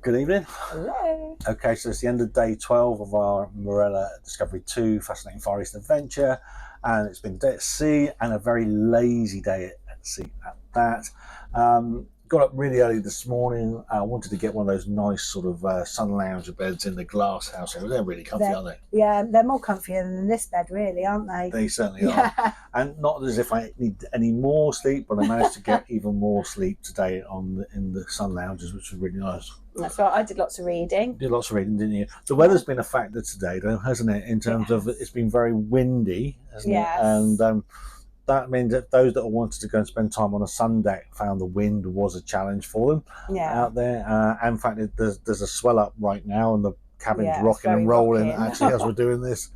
Good evening. Hello. Okay, so it's the end of day 12 of our Morella Discovery 2 Fascinating Far East adventure, and it's been a day at sea and a very lazy day at sea at that. Got up really early this morning. I wanted to get one of those nice sort of sun lounger beds in the glass house. They're really comfy, aren't they? Yeah, they're more comfier than this bed, really, aren't they? They certainly are. And not as if I need any more sleep, but I managed to get even more sleep today in the sun lounges, which was really nice. That's right. I did lots of reading. Did lots of reading, didn't you? The weather's been a factor today, though, hasn't it? In terms of it's been very windy, hasn't it? And that means that those that wanted to go and spend time on a sun deck found the wind was a challenge for them out there. In fact, there's a swell up right now, and the cabin's rocking and rolling actually as we're doing this.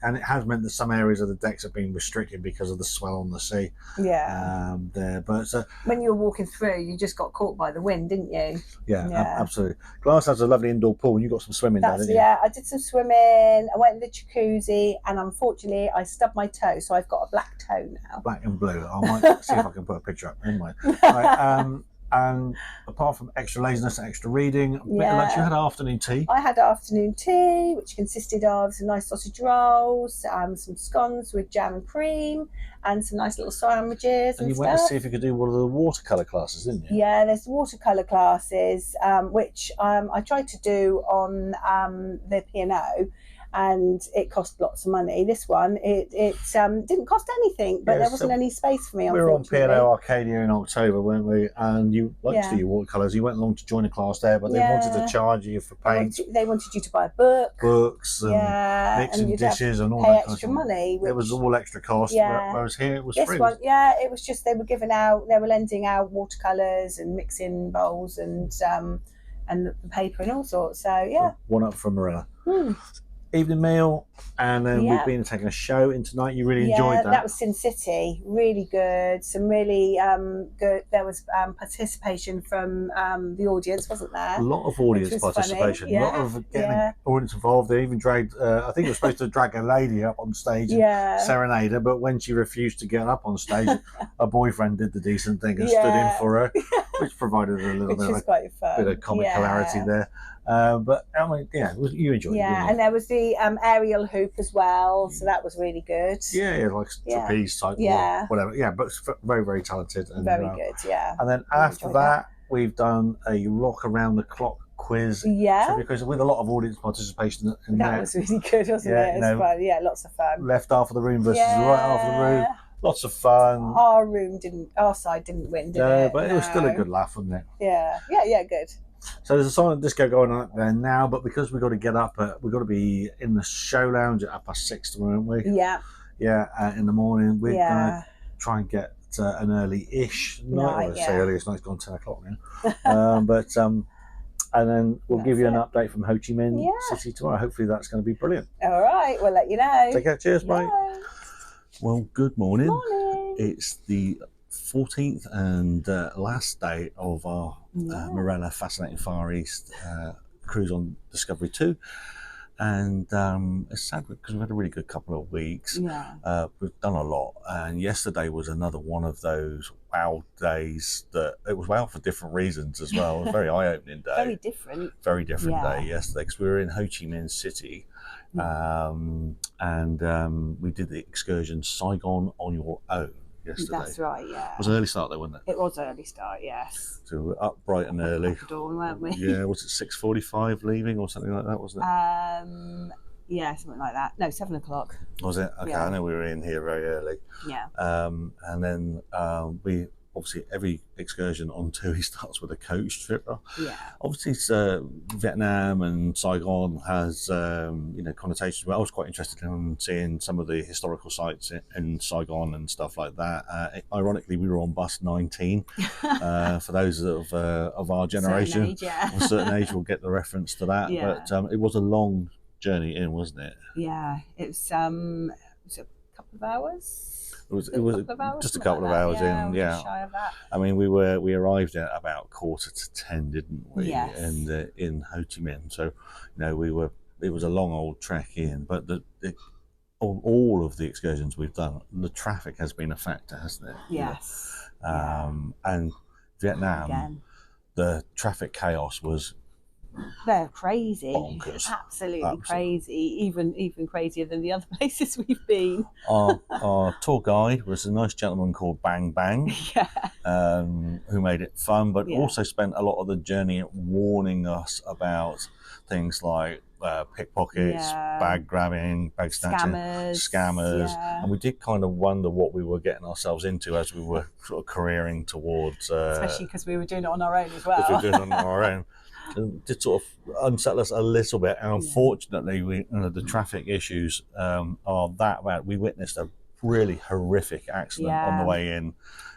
And it has meant that some areas of the decks have been restricted because of the swell on the sea. But when you were walking through, you just got caught by the wind, didn't you? Absolutely. Glass has a lovely indoor pool, and you got some swimming there, didn't you? Yeah, I did some swimming. I went in the jacuzzi, and unfortunately, I stubbed my toe, so I've got a black toe now. Black and blue. I might see if I can put a picture up. Anyway. Right, and apart from extra laziness and extra reading, you had afternoon tea. I had afternoon tea, which consisted of some nice sausage rolls, some scones with jam and cream, and some nice little sandwiches. And you went to see if you could do one of the watercolour classes, didn't you? Yeah, there's watercolour classes, which I tried to do on the P&O. And it cost lots of money. This one, it didn't cost anything, but there wasn't any space for me. We were on P&O Arcadia in October, weren't we? And you liked to do your watercolours. You went along to join a class there, but they wanted to charge you for paint. They wanted you to buy a book, books, and mixing dishes, and all that kind of extra money. It was all extra cost. Whereas here it was free. This one, it was just they were lending out watercolours and mixing bowls and the paper and all sorts. So one up from Morella. Evening meal, and then we've been taking a show in tonight. You really enjoyed that. That was Sin City, really good. Some really good. There was participation from the audience, wasn't there? A lot of audience participation. A lot of getting audience involved. They even dragged. I think we were supposed to drag a lady up on stage and serenade her, but when she refused to get up on stage, her boyfriend did the decent thing and stood in for her, which provided a little bit of comic hilarity there. But I mean, you enjoyed it. And there was the aerial hoop as well, so that was really good. Like trapeze type, whatever. But very, very talented and very good. And then after that, we've done a rock around the clock quiz. Because with a lot of audience participation, and that was really good, wasn't it? It was fun. Lots of fun. Left half of the room versus the right half of the room. Lots of fun. Our side didn't win, did it? But it was still a good laugh, wasn't it? Good. So there's a silent disco going on there now, but because we've got to get up, we've got to be in the show lounge at 6:30 tomorrow, aren't we? In the morning. We're going to try and get an early-ish night. I say early, it's not, it's gone 10 o'clock now. And then we'll give you an update from Ho Chi Minh City tomorrow. Hopefully that's going to be brilliant. All right, we'll let you know. Take care. Cheers, bye. Well, good morning. It's the 14th and last day of our Morella Fascinating Far East cruise on Discovery 2, and it's sad because we've had a really good couple of weeks. We've done a lot, and yesterday was another one of those wow days that it was wow for different reasons as well. It was a very eye-opening day. Very different day yesterday because we were in Ho Chi Minh City, and we did the excursion Saigon on your own yesterday. That's right, It was an early start though, wasn't it? It was early start, yes. So we were up bright and early. At dawn, weren't we? Was it 6:45 leaving or something like that, wasn't it? Something like that. No, 7 o'clock. Was it? Okay, I know we were in here very early. And then we obviously every excursion on TUI starts with a coach trip. Obviously, Vietnam and Saigon has connotations. But I was quite interested in seeing some of the historical sites in Saigon and stuff like that. Ironically, we were on bus 19. For those of our generation, of a certain age, will get the reference to that. But it was a long journey in, wasn't it? It was a couple of hours. It was just a couple of hours in. Shy of that. I mean, we arrived at about 9:45, didn't we? Yes. And in Ho Chi Minh, so it was a long old trek in. But all of the excursions we've done, the traffic has been a factor, hasn't it? Yes. And Vietnam. Again. Yeah. The traffic chaos was They're crazy. bonkers. Absolutely crazy. Even crazier than the other places we've been. Our tour guide was a nice gentleman called Bang Bang, who made it fun, but also spent a lot of the journey warning us about things like pickpockets, bag grabbing, bag snatching, scammers. And we did kind of wonder what we were getting ourselves into as we were sort of careering towards... especially because we were doing it on our own as well. Because we were doing it on our own. It did sort of unsettle us a little bit. And unfortunately, the traffic issues are that bad. We witnessed a really horrific accident on the way in.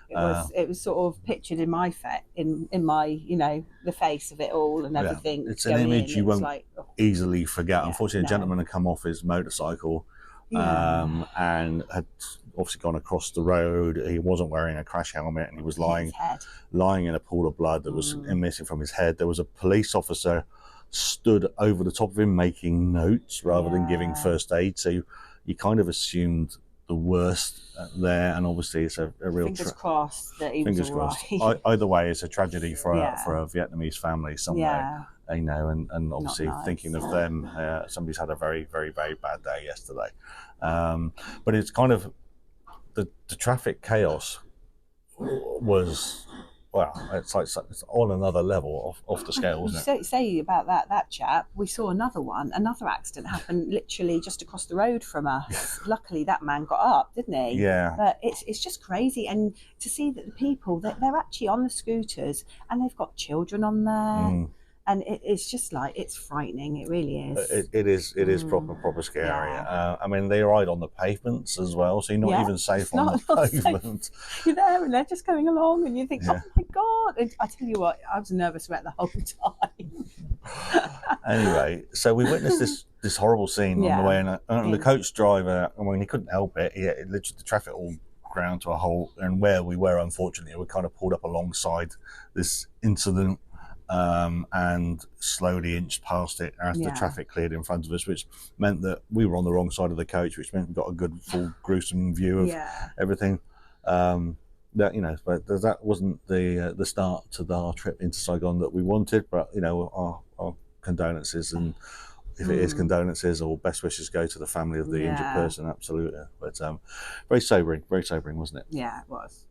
It was sort of pictured in my the face of it all and everything. It's an image you won't easily forget. Unfortunately, a gentleman had come off his motorcycle and had obviously gone across the road. He wasn't wearing a crash helmet and he was lying in a pool of blood that was emitting from his head. There was a police officer stood over the top of him making notes rather than giving first aid. So you kind of assumed the worst there, and obviously it's a real fingers crossed that he was all right. Either way, it's a tragedy for a Vietnamese family somewhere, and obviously thinking of them, somebody's had a very, very, very bad day yesterday. But it's kind of the traffic chaos was, well, it's on another level off the scale, isn't it? Say about that chap, we saw another accident happen literally just across the road from us. Luckily that man got up, didn't he? Yeah. But it's just crazy, and to see that the people, they're actually on the scooters and they've got children on there. And it's just it's frightening. It really is. It is proper scary. I mean, they ride on the pavements as well, so you're not even safe on the pavement. Safe. You're there and they're just going along and you think, oh my God. And I tell you what, I was a nervous wreck the whole time. Anyway, so we witnessed this horrible scene on the way in. And the coach driver, I mean, he couldn't help it. It literally, the traffic all ground to a halt. And where we were, unfortunately, we kind of pulled up alongside this incident. And slowly inched past it as the traffic cleared in front of us, which meant that we were on the wrong side of the coach, which meant we got a good full gruesome view of everything. But that wasn't the start to our trip into Saigon that we wanted. But our condolences, and if it is condolences or best wishes, go to the family of the injured person. Absolutely. But very sobering, wasn't it? Yeah, it was.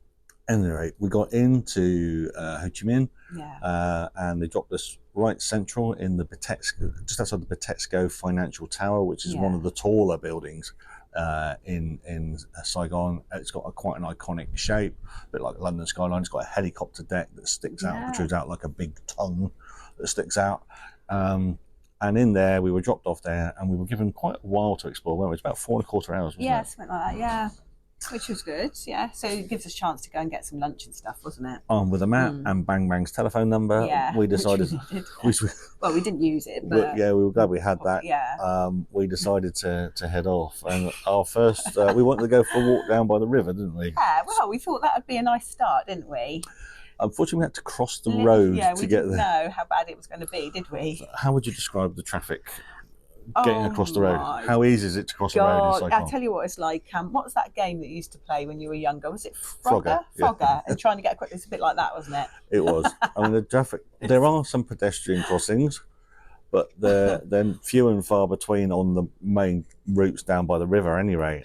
Anyway, we got into Ho Chi Minh, and they dropped us right central in the just outside the Petexco Financial Tower, which is one of the taller buildings in Saigon. It's got quite an iconic shape, a bit like London skyline. It's got a helicopter deck that sticks out, protrudes out like a big tongue that sticks out. And in there, we were dropped off there, and we were given quite a while to explore. Well, it was about 4.25 hours, wasn't it? Something like that, which was good, so it gives us a chance to go and get some lunch and stuff, wasn't it? With a map and Bang Bang's telephone number, we decided... Well, we didn't use it, but... we were glad we had that. We decided to head off, and our first... we wanted to go for a walk down by the river, didn't we? Yeah, well, we thought that would be a nice start, didn't we? Unfortunately, we had to cross the road to get there. We didn't know how bad it was going to be, did we? How would you describe the traffic getting across the road? How easy is it to cross the road in Saigon? I'll tell you what it's like. What was that game that you used to play when you were younger? Was it Frogger? Frogger, and trying to get across. It's a bit like that, wasn't it? It was. I mean, the traffic. There are some pedestrian crossings, but they're few and far between on the main routes down by the river. Anyway,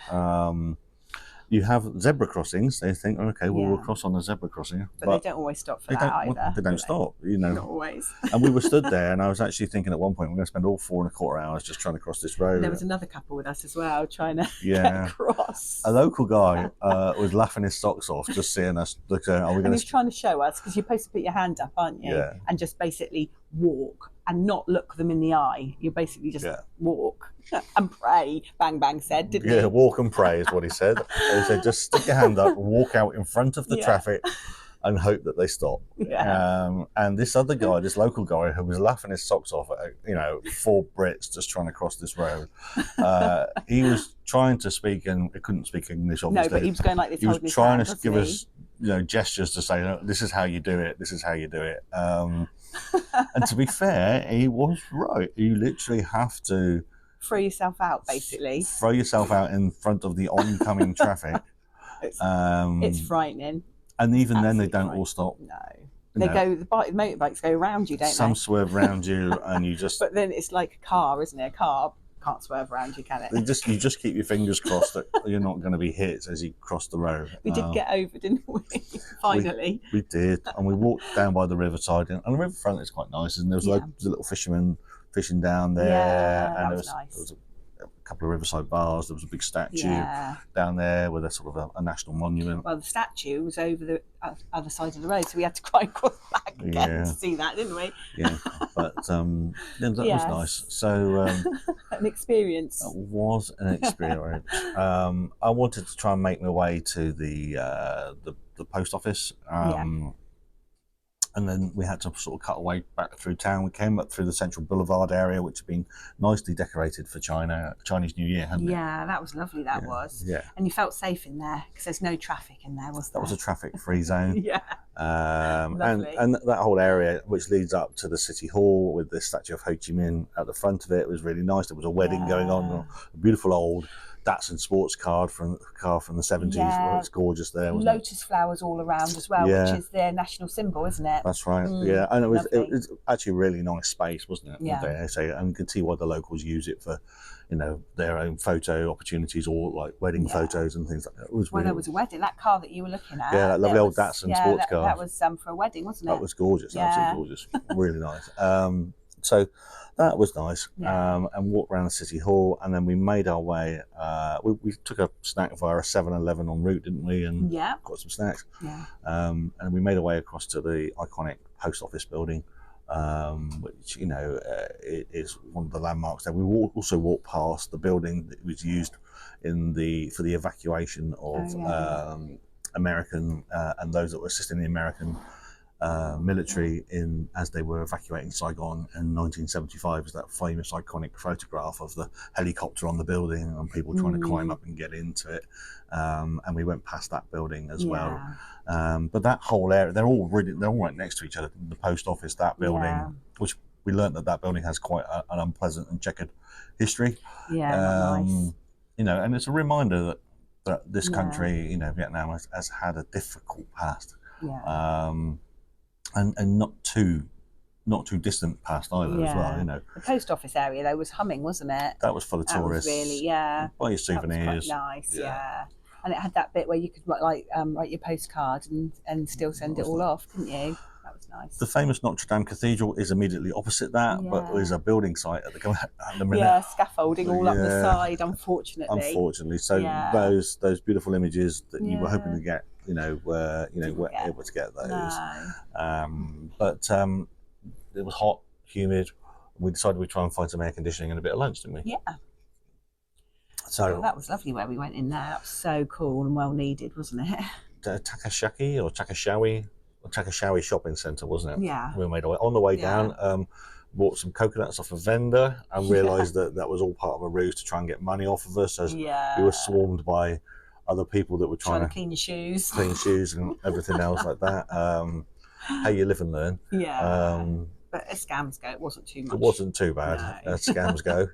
you have zebra crossings. They think, okay, we'll cross on the zebra crossing, but they don't always stop for that either. They don't stop, Not always. And we were stood there, and I was actually thinking at one point we're going to spend all 4.25 hours just trying to cross this road. And there was another couple with us as well, trying to get across. A local guy was laughing his socks off just seeing us. And he's trying to show us, because you're supposed to put your hand up, aren't you? Yeah. And just basically walk and not look them in the eye. You basically just walk and pray, Bang Bang said, didn't he? Yeah, walk and pray is what he said. He said, just stick your hand up, walk out in front of the traffic and hope that they stop. Yeah. And this other guy, this local guy who was laughing his socks off at, 4 Brits just trying to cross this road, he was trying to speak, and he couldn't speak English, obviously. No, but he was going like this. He was trying to give us gestures to say, this is how you do it, this is how you do it. And to be fair, he was right. You literally have to throw yourself out, basically. Throw yourself out in front of the oncoming traffic. It's frightening. And even then, they don't all stop. No. They go. The motorbikes go around you, don't they? Some swerve around you, and you just. But then it's like a car, isn't it? A car can't swerve around you, can it? You just keep your fingers crossed that you're not going to be hit as you cross the road. We did get over, didn't we? Finally. We did, and we walked down by the riverside, and the riverfront is quite nice, and there was loads of little fishermen fishing down there, and there was a couple of riverside bars. There was a big statue down there with a sort of a national monument. Well, the statue was over the other side of the road, so we had to quite cross back again to see that, didn't we? Yeah, but that was nice. So an experience. It was an experience. I wanted to try and make my way to the post office. And then we had to sort of cut away back through town. We came up through the Central Boulevard area, which had been nicely decorated for Chinese New Year, hadn't it? Yeah, that was lovely, that was. Yeah. And you felt safe in there because there's no traffic in there, was there? That was a traffic-free zone. Yeah. And that whole area, which leads up to the City Hall with the statue of Ho Chi Minh at the front of it, was really nice. There was a wedding going on, a beautiful old Datsun sports car from the 70s. Yeah. It's gorgeous there. Lotus flowers all around as well, which is their national symbol, isn't it? That's right. Yeah, and it was actually a really nice space, wasn't it? Yeah. And you could see why the locals use it for, their own photo opportunities or like wedding photos and things like that. It was there was a wedding. That car that you were looking at. Yeah, that lovely old Datsun sports car. That was for a wedding, wasn't it? That was gorgeous. Absolutely gorgeous. Really nice. So that was nice, and walked around the City Hall, and then we made our way. We took a snack via a 7-Eleven en route, didn't we? And got some snacks. Yeah. And we made our way across to the iconic post office building, which it is one of the landmarks there. We also walked past the building that was used for the evacuation of American and those that were assisting the American military as they were evacuating Saigon in 1975. Is that famous iconic photograph of the helicopter on the building and people trying to climb up and get into it, and we went past that building as well. But that whole area, they're all right next to each other. The post office, that building, which we learned that building has quite an unpleasant and checkered history. Nice. And it's a reminder that this country, Vietnam, has had a difficult past. And not too distant past either as well, The post office area though was humming, wasn't it? That was full of tourists. Was really, buy your souvenirs. That was quite nice, And it had that bit where you could write your postcard and still send it all off, couldn't you? That was nice. The famous Notre Cathedral is immediately opposite that, but there's a building site at the minute. Yeah, scaffolding all up the side, unfortunately. So those beautiful images that you were hoping to get, we're able to get those. No. But it was hot, humid. We decided we'd try and find some air conditioning and a bit of lunch, didn't we? Yeah. So that was lovely where we went in there. That was so cool and well needed, wasn't it? Takashaki or Takashawi shopping centre, wasn't it? Yeah. We made our way on the way down. Bought some coconuts off a vendor and realised that was all part of a ruse to try and get money off of us. As we were swarmed by other people that were trying to clean your shoes, and everything else like that. How you live and learn. But as scams go, it wasn't too much. It wasn't too bad. No. As scams go,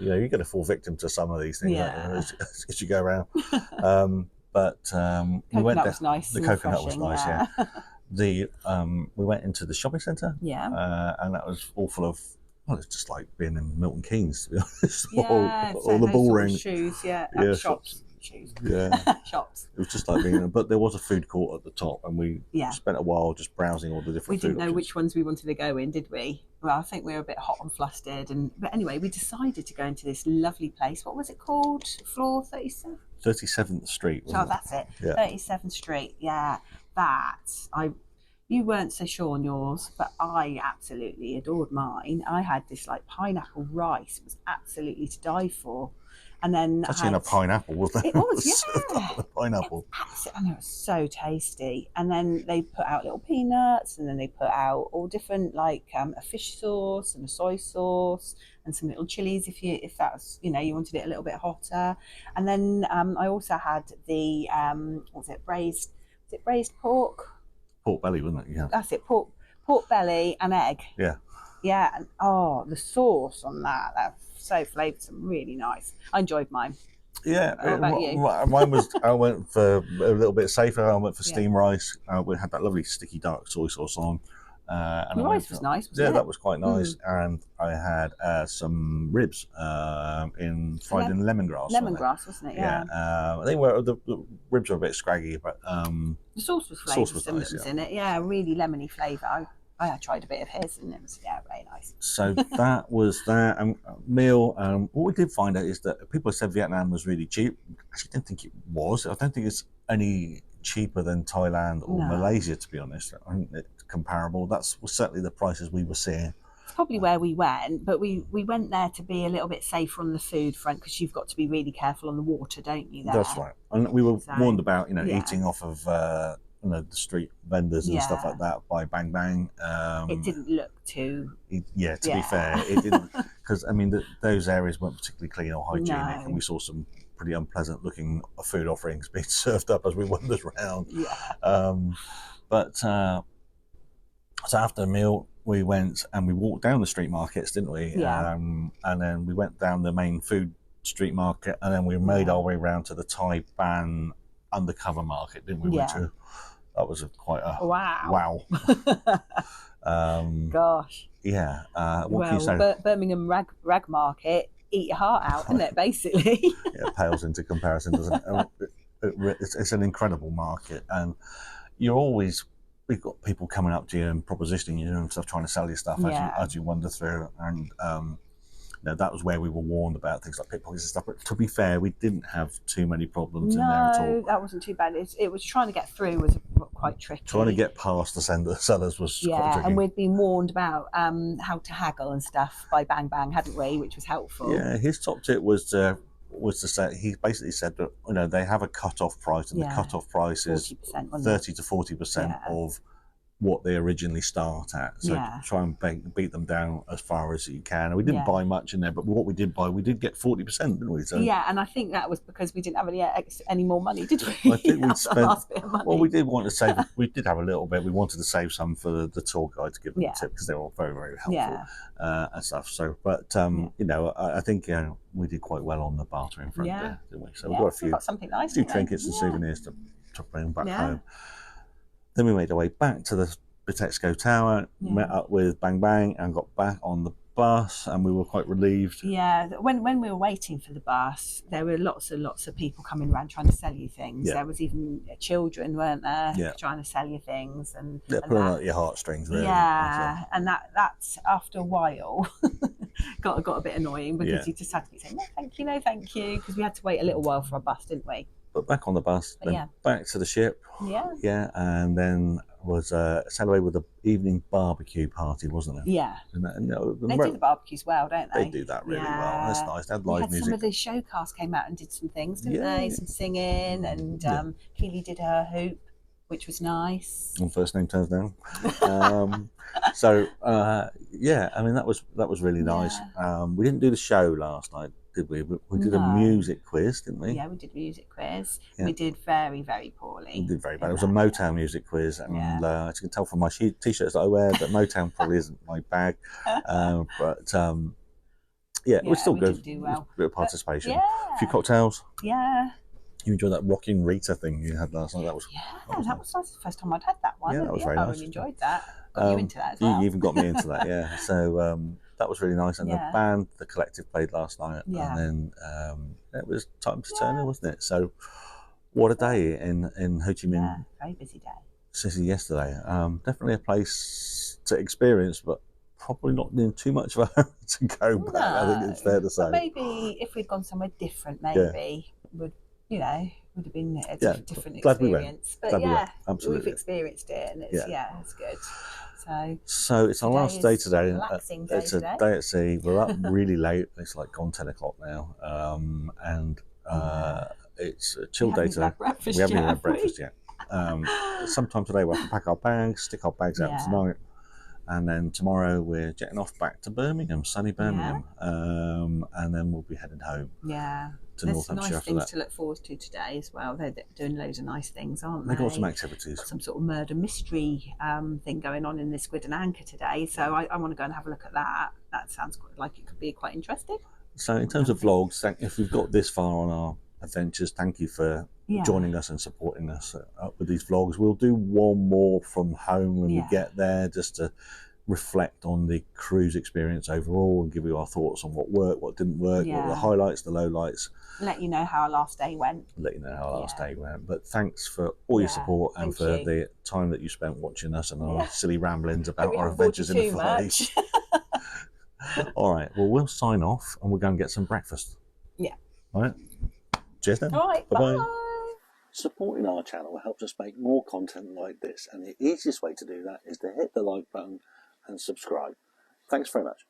you get a full victim to some of these things as you go around. But we went there. Was nice. The coconut was nice. We went into the shopping centre. And that was all full of. Well, it's just like being in Milton Keynes, to be honest. all the bullring shoes. Shops. Shoes. Shops. It was just like being, but there was a food court at the top, and we spent a while just browsing all the different. We didn't know which ones we wanted to go in, did we? Well, I think we were a bit hot and flustered, but anyway, we decided to go into this lovely place. What was it called? Floor 37. 37th Street. That's it. 37th Street. Yeah, You weren't so sure on yours, but I absolutely adored mine. I had this like pineapple rice. It was absolutely to die for. And then actually in a pineapple, wasn't it? It was, a pineapple. And it was so tasty. And then they put out little peanuts, and then they put out all different like a fish sauce and a soy sauce and some little chilies if that's you wanted it a little bit hotter. And then I also had the braised pork? Pork belly, wasn't it? Yeah. That's it. Pork belly and egg. Yeah. Yeah, and the sauce on that so flavoursome, really nice. I enjoyed mine. Yeah, What about you? Mine was, I went for a little bit safer. I went for steamed rice. We had that lovely sticky dark soy sauce on. And the rice was nice, wasn't it? That was quite nice. And I had some ribs fried in lemongrass. Lemongrass, wasn't it? Yeah. I think the ribs were a bit scraggy, but the sauce was flavoursome that was in it. Yeah, really lemony flavour. I tried a bit of his, and it was very nice. So that was that meal. What we did find out is that people said Vietnam was really cheap. I actually don't think it was. I don't think it's any cheaper than Thailand or Malaysia, to be honest. I think it's comparable. That was certainly the prices we were seeing. It's probably where we went, but we went there to be a little bit safer on the food front, because you've got to be really careful on the water, don't you? There? That's right. And we were warned about eating off of the street vendors and stuff like that by Bang Bang. It didn't look too. To be fair, it didn't, because I mean those areas weren't particularly clean or hygienic, and we saw some pretty unpleasant looking food offerings being served up as we wandered around. So after the meal, we went and we walked down the street markets, didn't we? Yeah. And then we went down the main food street market, and then we made our way around to the Thai Ban undercover market, didn't we? That was quite a wow. Gosh. Yeah. What can you say? Birmingham rag market, eat your heart out, isn't it? Basically. It pales into comparison, doesn't it? It's an incredible market, and we've got people coming up to you and propositioning you and stuff, trying to sell you stuff as you wander through, and that was where we were warned about things like pickpockets and stuff. But to be fair, we didn't have too many problems in there at all. No, that wasn't too bad. It was trying to get through was quite tricky. Trying to get past the sellers was quite tricky. And we'd been warned about how to haggle and stuff by Bang Bang, hadn't we? Which was helpful. Yeah, his top tip was to say, he basically said that they have a cut-off price, and the cut-off price is 30 to 40% of what they originally start at. So try and beat them down as far as you can. And we didn't buy much in there, but what we did buy, we did get 40%, didn't we? So, and I think that was because we didn't have any more money, did we? I think we'd spent. Well, we did want to save. We did have a little bit. We wanted to save some for the tour guide to give them a tip, because they were very, very helpful and stuff. So, but I think we did quite well on the bartering front there, didn't we? So we got something nice, few trinkets and souvenirs to bring back home. Then we made our way back to the Bitexco Tower, met up with Bang Bang, and got back on the bus, and we were quite relieved. Yeah, when we were waiting for the bus, there were lots and lots of people coming around trying to sell you things. There was even children, weren't there, trying to sell you things, and pulling out your heartstrings, really. Yeah, and that's after a while got a bit annoying, because you just had to be saying no thank you, because we had to wait a little while for our bus, didn't we? But back on the bus, then back to the ship. And then was sailed away with the evening barbecue party, wasn't it? Yeah. And they do the barbecues well, don't they? They do that really well. That's nice. They had live music. Some of the showcasts came out and did some things, didn't they? Some singing, and Keely did her hoop, which was nice. On first name turns down. I mean that was really nice. We didn't do the show last night, did we? We did a music quiz, didn't we? Yeah, we did music quiz. We did very, very poorly. We did very bad. It was a Motown music quiz, and as you can tell from my t-shirts that I wear, that Motown probably isn't my bag. It was still good. Do well. A bit of participation. A few cocktails. Yeah. You enjoyed that Rocking Rita thing you had last night? That was nice. The first time I'd had that one. Yeah, that was very nice. I really enjoyed that. Got you into that as well. You even got me into that, yeah. So that was really nice. And the band, The Collective, played last night. And then it was time to turn in, wasn't it? So what a day in Ho Chi Minh. Yeah, very busy day. City yesterday. Definitely a place to experience, but probably not in too much of a hurry to go back. I think it's fair to say. But maybe if we'd gone somewhere different, maybe would have been a different experience. But absolutely, we've experienced it, and it's it's good. So it's our last day today. Relaxing day it's a day at sea. We're up really late. It's like gone 10 o'clock now, and it's a chill day today. We haven't even had breakfast yet. Sometime today we'll have to pack our bags, stick our bags out tonight. And then tomorrow we're jetting off back to Birmingham, sunny Birmingham, and then we'll be heading home. Yeah, to North Hampshire. There's nice things to look forward to today as well. They're doing loads of nice things, aren't they? They've got some activities. Got some sort of murder mystery thing going on in the Squid and Anchor today, so I want to go and have a look at that. That sounds like it could be quite interesting. So in terms of vlogs, if we've got this far on our adventures, thank you for joining us and supporting us with these vlogs. We'll do one more from home when we get there, just to reflect on the cruise experience overall and give you our thoughts on what worked, what didn't work, what were the highlights, the lowlights. Let you know how our last day went. But thanks for all your support and for the time that you spent watching us and our silly ramblings about our adventures in the Far East. All right, well, we'll sign off and we'll go and get some breakfast. All right. Cheers then. All right, bye. Supporting our channel helps us make more content like this, and the easiest way to do that is to hit the like button and subscribe. Thanks very much.